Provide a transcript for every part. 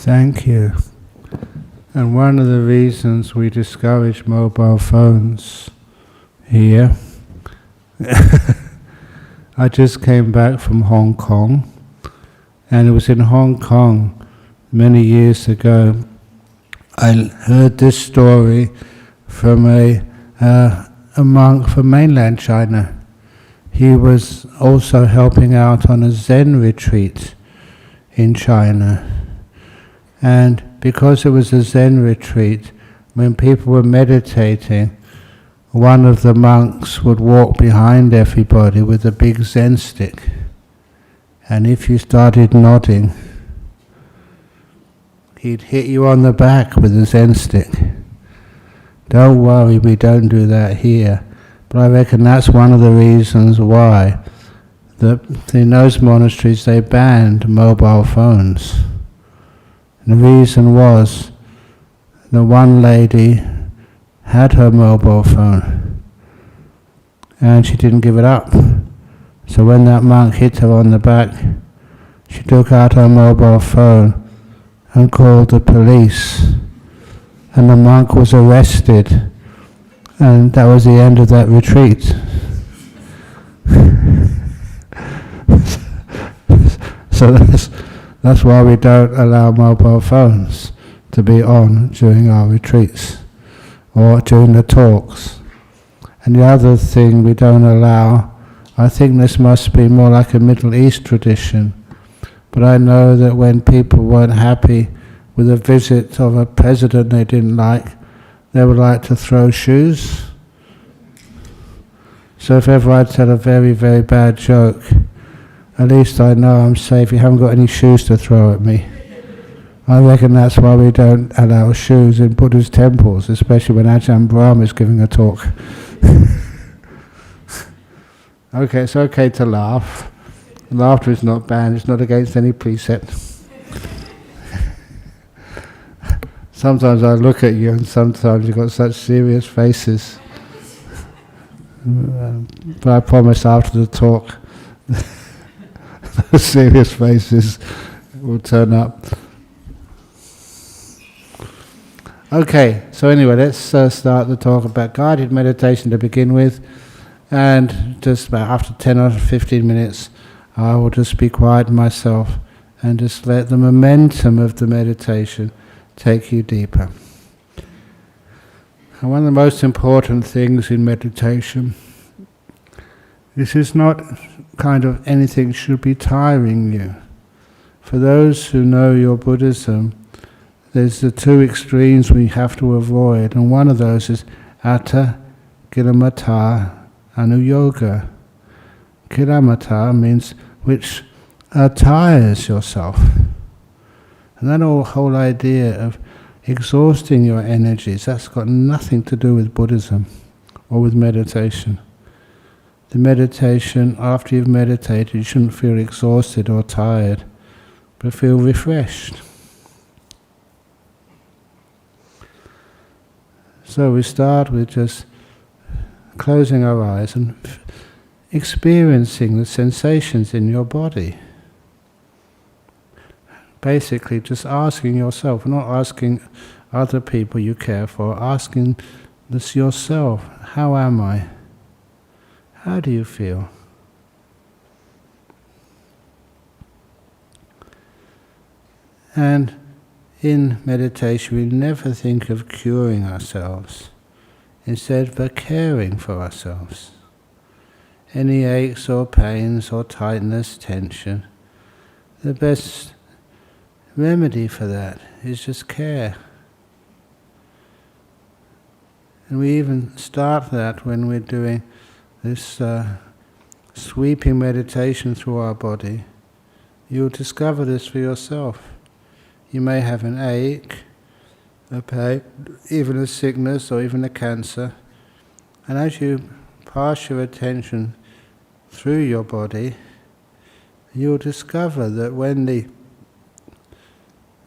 Thank you. And one of the reasons we discourage mobile phones here, I just came back from Hong Kong, and it was in Hong Kong many years ago. I heard this story from a monk from mainland China. He was also helping out on a Zen retreat in China. And because it was a Zen retreat, when people were meditating, one of the monks would walk behind everybody with a big Zen stick. And if you started nodding, he'd hit you on the back with a Zen stick. Don't worry, we don't do that here. But I reckon that's one of the reasons why in those monasteries they banned mobile phones. And the reason was the one lady had her mobile phone and she didn't give it up. So when that monk hit her on the back, she took out her mobile phone and called the police. And the monk was arrested, and that was the end of that retreat. So that's why we don't allow mobile phones to be on during our retreats or during the talks. And the other thing we don't allow, I think this must be more like a Middle East tradition, but I know that when people weren't happy with a visit of a president they didn't like, they would like to throw shoes. So if ever I tell a very, very bad joke, at least I know I'm safe. You haven't got any shoes to throw at me. I reckon that's why we don't allow shoes in Buddhist temples, especially when Ajahn Brahm is giving a talk. Okay, it's okay to laugh. Laughter is not banned, it's not against any precept. Sometimes I look at you and sometimes you've got such serious faces. But I promise after the talk, those serious faces will turn up. Okay, so anyway, let's start the talk about guided meditation to begin with. And just about after 10 or 15 minutes, I will just be quiet myself and just let the momentum of the meditation take you deeper. And one of the most important things in meditation, this is not kind of anything should be tiring you. For those who know your Buddhism, there's the two extremes we have to avoid, and one of those is Atta Kilamata Anuyoga. Kilamata means which tires yourself. And that whole idea of exhausting your energies, that's got nothing to do with Buddhism or with meditation. The meditation, after you've meditated, you shouldn't feel exhausted or tired, but feel refreshed. So we start with just closing our eyes and experiencing the sensations in your body. Basically just asking yourself, not asking other people you care for, asking this yourself, how am I? How do you feel? And in meditation we never think of curing ourselves, instead we're caring for ourselves. Any aches or pains or tightness, tension, the best remedy for that is just care. And we even start that when we're doing this sweeping meditation through our body. You'll discover this for yourself. You may have an ache, a pain, even a sickness or even a cancer. And as you pass your attention through your body, you'll discover that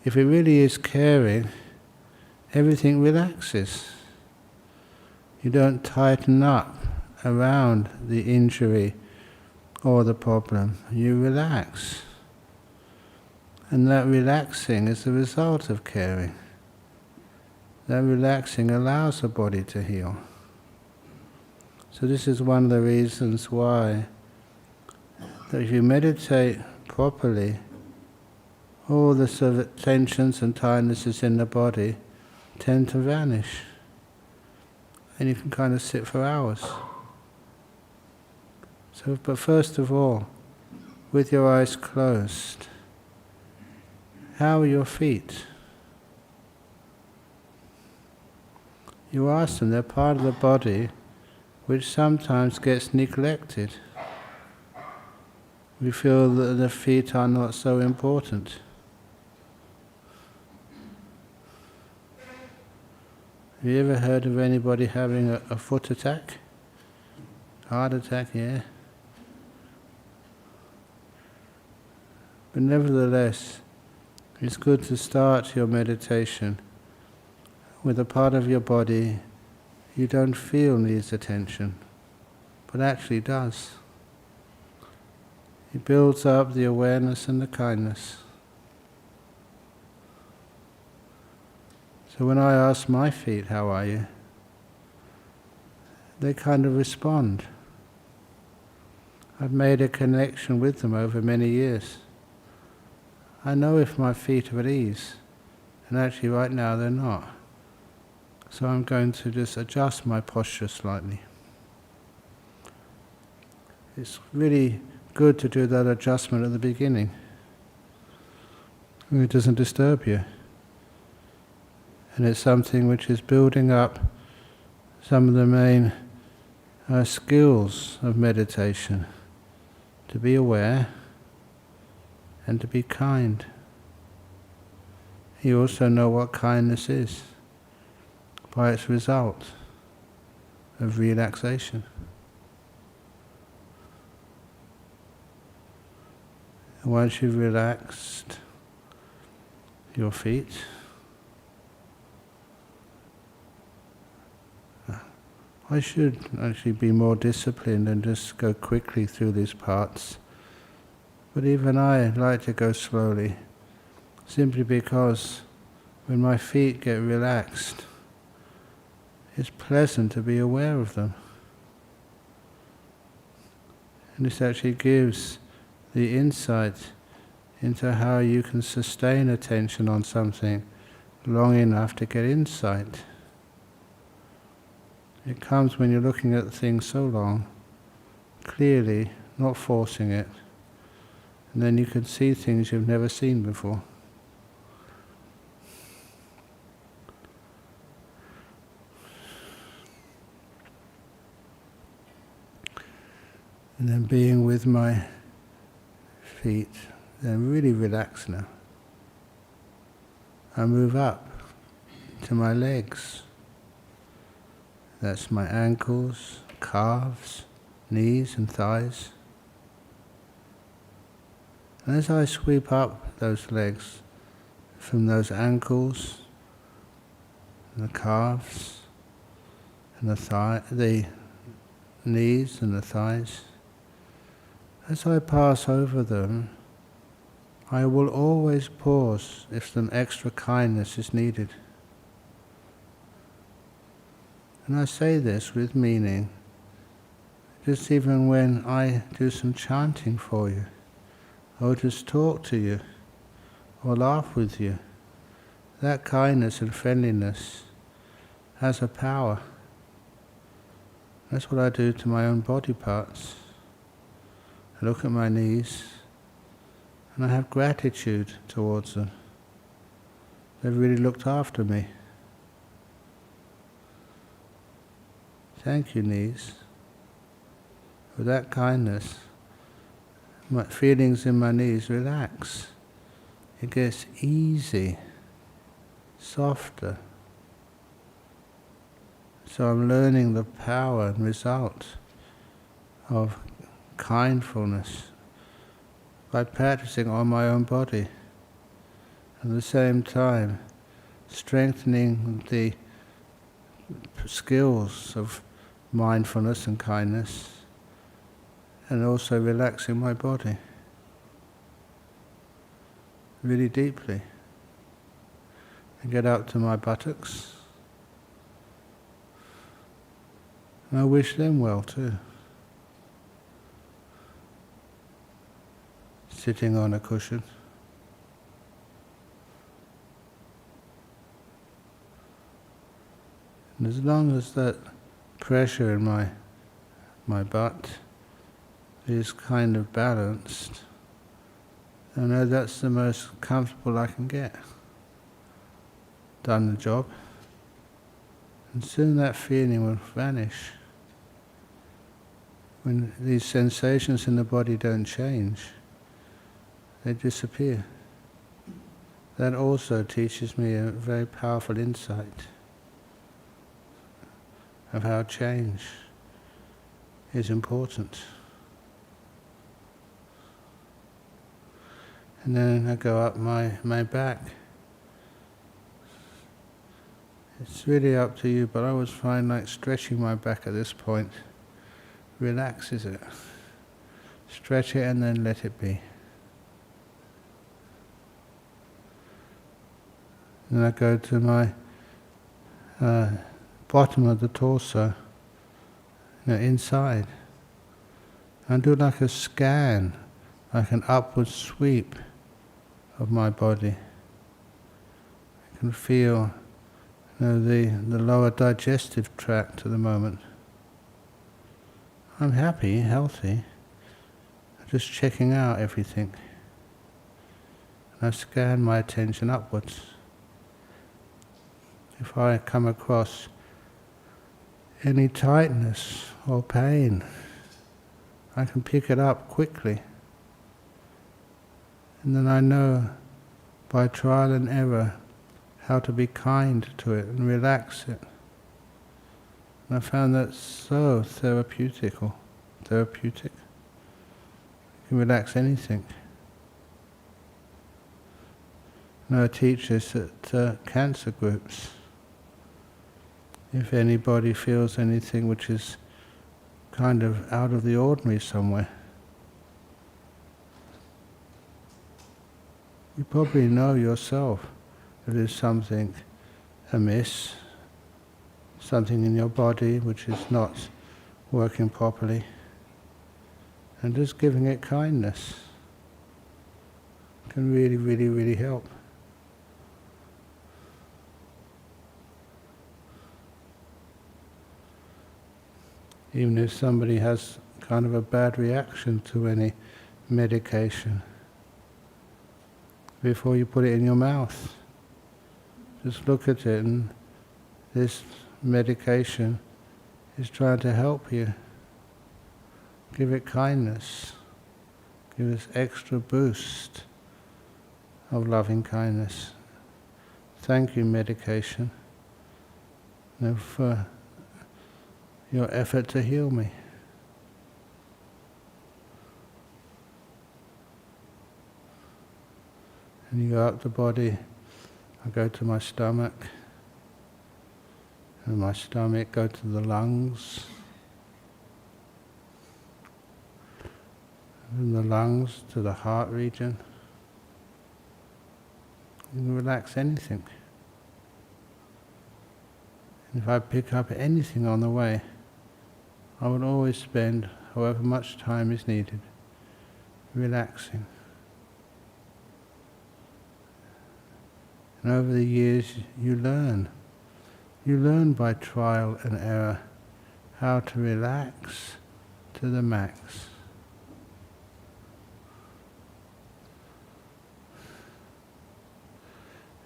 if it really is caring, everything relaxes. You don't tighten up around the injury or the problem. You relax. And that relaxing is the result of caring. That relaxing allows the body to heal. So this is one of the reasons why that if you meditate properly, all the sort of tensions and tirednesses in the body tend to vanish. And you can kind of sit for hours. So, but first of all, with your eyes closed, how are your feet? You ask them, they're part of the body which sometimes gets neglected. We feel that the feet are not so important. Have you ever heard of anybody having a foot attack? Heart attack, yeah. But nevertheless, it's good to start your meditation with a part of your body you don't feel needs attention, but actually does. It builds up the awareness and the kindness. So when I ask my feet, how are you? They kind of respond. I've made a connection with them over many years. I know if my feet are at ease, and actually right now they're not. So I'm going to just adjust my posture slightly. It's really good to do that adjustment at the beginning. It doesn't disturb you. And it's something which is building up some of the main skills of meditation. To be aware and to be kind. You also know what kindness is by its result of relaxation. And once you've relaxed your feet, I should actually be more disciplined and just go quickly through these parts. But even I like to go slowly, simply because when my feet get relaxed, it's pleasant to be aware of them. And this actually gives the insight into how you can sustain attention on something long enough to get insight. It comes when you're looking at things so long, clearly, not forcing it, and then you can see things you've never seen before. And then being with my feet, they're really relaxed now. I move up to my legs. That's my ankles, calves, knees and thighs. And as I sweep up those legs, from those ankles, and the calves, and the knees and the thighs, as I pass over them, I will always pause if some extra kindness is needed. And I say this with meaning, just even when I do some chanting for you, or just talk to you, or laugh with you, that kindness and friendliness has a power. That's what I do to my own body parts. I look at my knees, and I have gratitude towards them. They've really looked after me. Thank you, knees, for that kindness. My feelings in my knees relax. It gets easy, softer. So I'm learning the power and result of kindfulness by practicing on my own body. At the same time, strengthening the skills of mindfulness and kindness, and also relaxing my body. really deeply. I get up to my buttocks, and I wish them well too. Sitting on a cushion. And as long as that pressure in my butt is kind of balanced, I know that's the most comfortable I can get. Done the job. And soon that feeling will vanish. When these sensations in the body don't change, they disappear. That also teaches me a very powerful insight of how change is important. And then I go up my back. It's really up to you, but I always find like stretching my back at this point relaxes it. Stretch it and then let it be. Then I go to my bottom of the torso, inside. And do like a scan, like an upward sweep of my body. I can feel the lower digestive tract at the moment. I'm happy, healthy, just checking out everything. And I scan my attention upwards. If I come across any tightness or pain, I can pick it up quickly. And then I know by trial and error how to be kind to it and relax it. And I found that so therapeutic. You can relax anything. And I teach this at cancer groups. If anybody feels anything which is kind of out of the ordinary somewhere, you probably know yourself if there's something amiss, something in your body which is not working properly, and just giving it kindness can really, really, really help. Even if somebody has kind of a bad reaction to any medication, before you put it in your mouth, just look at it, and this medication is trying to help you. Give it kindness. Give this extra boost of loving kindness. Thank you, medication, for your effort to heal me. And you go up the body. I go to my stomach, and my stomach go to the lungs, and the lungs to the heart region. You can relax anything. And if I pick up anything on the way, I would always spend however much time is needed relaxing. And over the years you learn. You learn by trial and error how to relax to the max.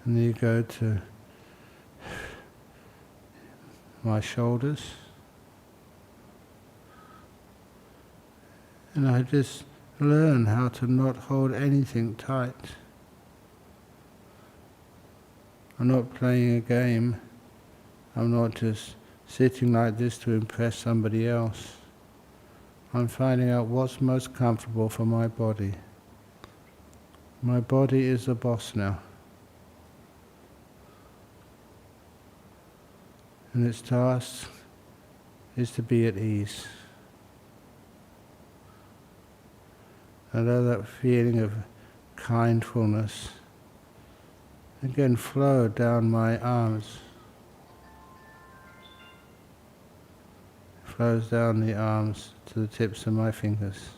And then you go to my shoulders, and I just learn how to not hold anything tight. I'm not playing a game. I'm not just sitting like this to impress somebody else. I'm finding out what's most comfortable for my body. My body is the boss now. And its task is to be at ease. Allow that feeling of kindfulness Again, flow down my arms. Flows down the arms to the tips of my fingers.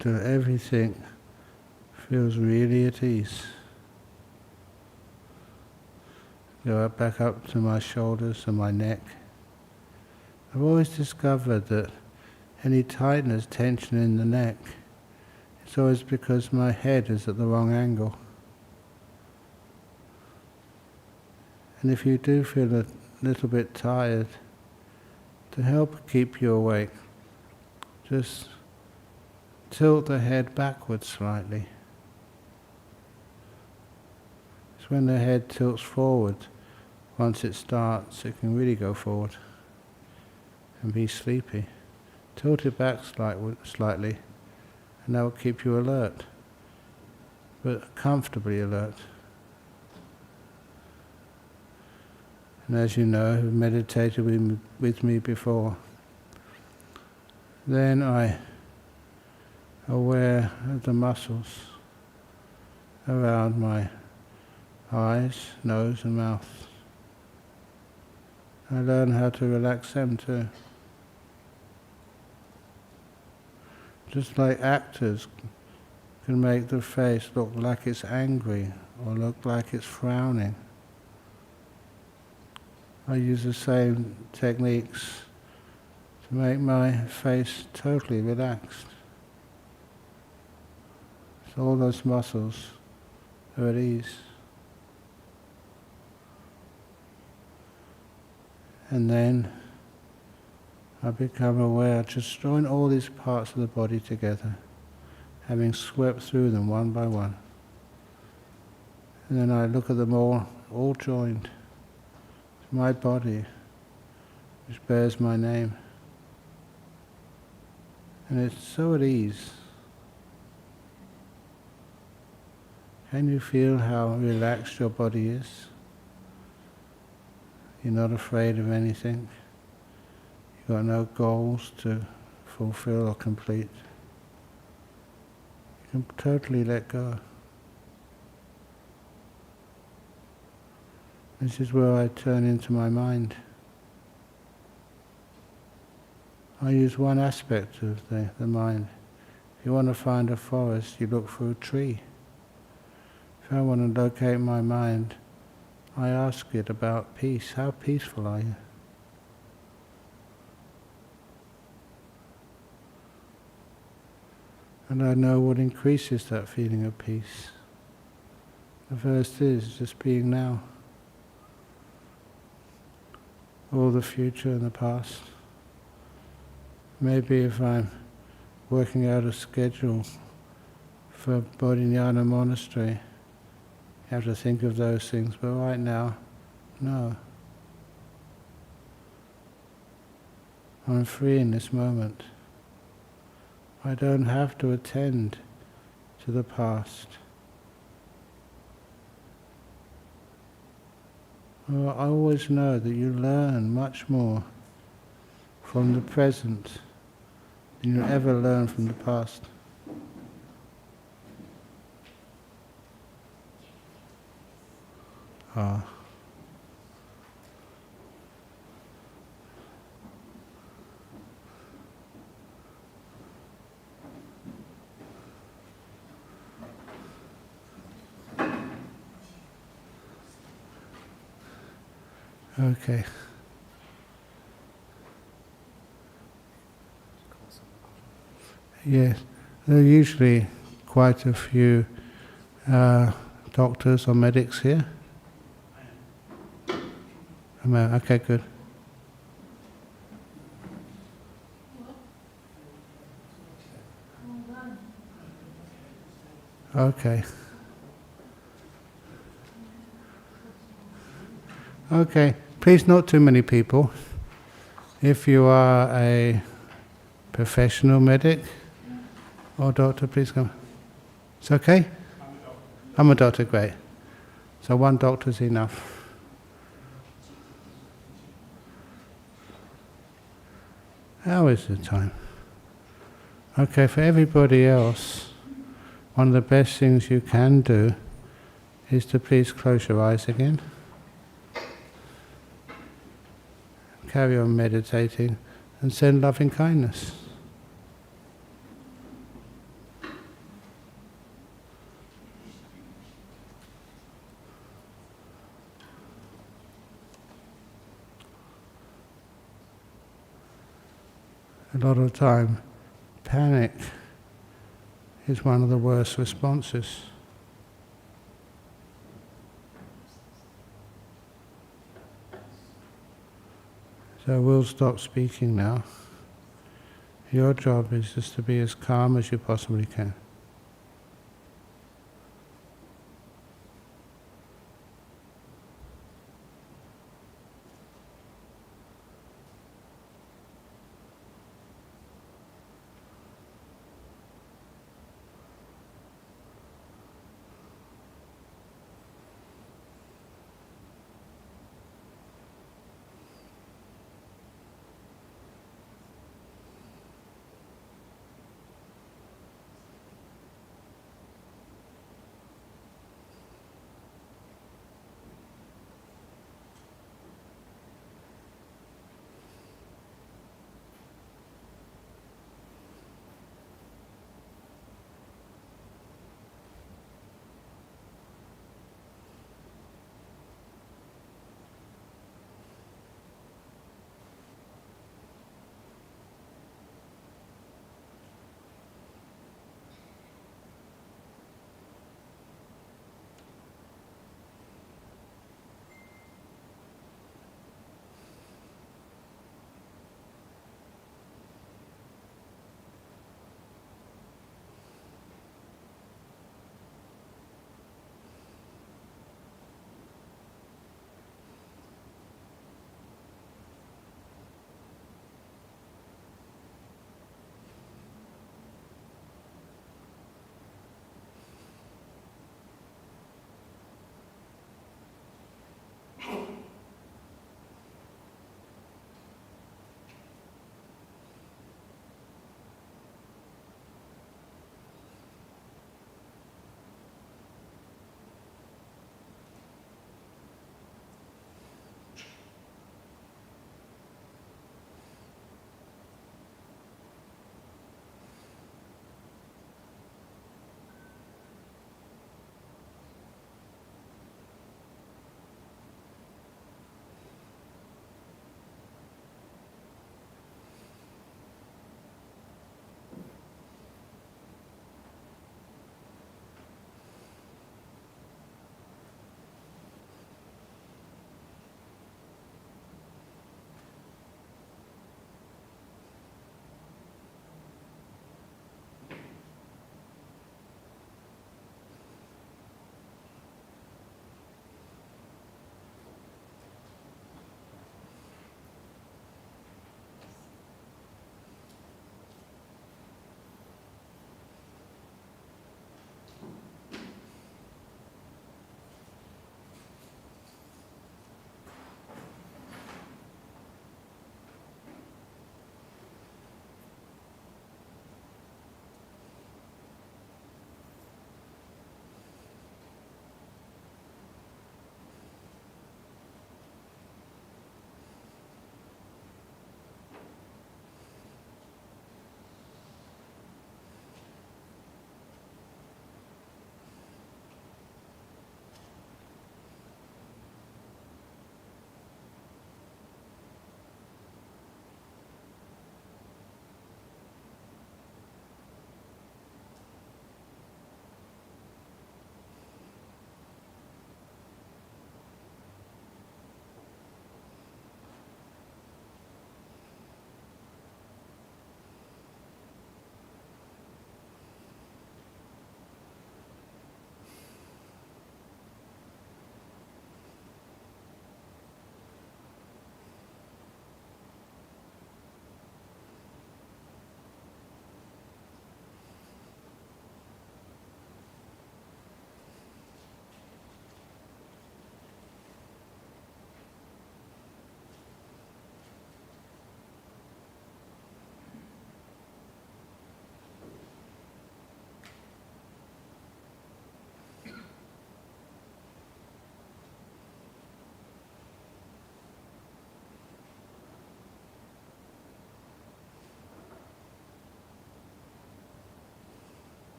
Till everything feels really at ease. Go back up to my shoulders and my neck. I've always discovered that any tightness, tension in the neck, it's always because my head is at the wrong angle. And if you do feel a little bit tired, to help keep you awake, just tilt the head backwards slightly. It's when the head tilts forward, once it starts, it can really go forward and be sleepy. Tilt it back slightly, and that will keep you alert, but comfortably alert. And as you know, who've meditated with me before, then I aware of the muscles around my eyes, nose and mouth. I learn how to relax them too. Just like actors can make the face look like it's angry or look like it's frowning. I use the same techniques to make my face totally relaxed. So all those muscles are at ease. And then I become aware, just drawing all these parts of the body together, having swept through them one by one. And then I look at them all joined. It's my body, which bears my name. And it's so at ease. Can you feel how relaxed your body is? You're not afraid of anything. You've got no goals to fulfill or complete. You can totally let go. This is where I turn into my mind. I use one aspect of the mind. If you want to find a forest, you look for a tree. If I want to locate my mind, I ask it about peace. How peaceful are you? And I know what increases that feeling of peace. The first is just being now. All the future and the past. Maybe if I'm working out a schedule for Bodhinyana Monastery, you have to think of those things, but right now, no. I'm free in this moment. I don't have to attend to the past. Well, I always know that you learn much more from the present than you ever learn from the past. Okay. Yes, there are usually quite a few doctors or medics here. Okay, good. Okay. Okay, please not too many people. If you are a professional medic or doctor, please come. It's okay? I'm a doctor, great. So one doctor's enough. How is the time? Okay, for everybody else, one of the best things you can do is to please close your eyes again. Carry on meditating and send loving kindness. A lot of time, panic is one of the worst responses. So we'll stop speaking now. Your job is just to be as calm as you possibly can.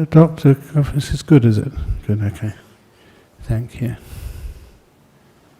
Doctor, this is good, is it? Good, okay. Thank you.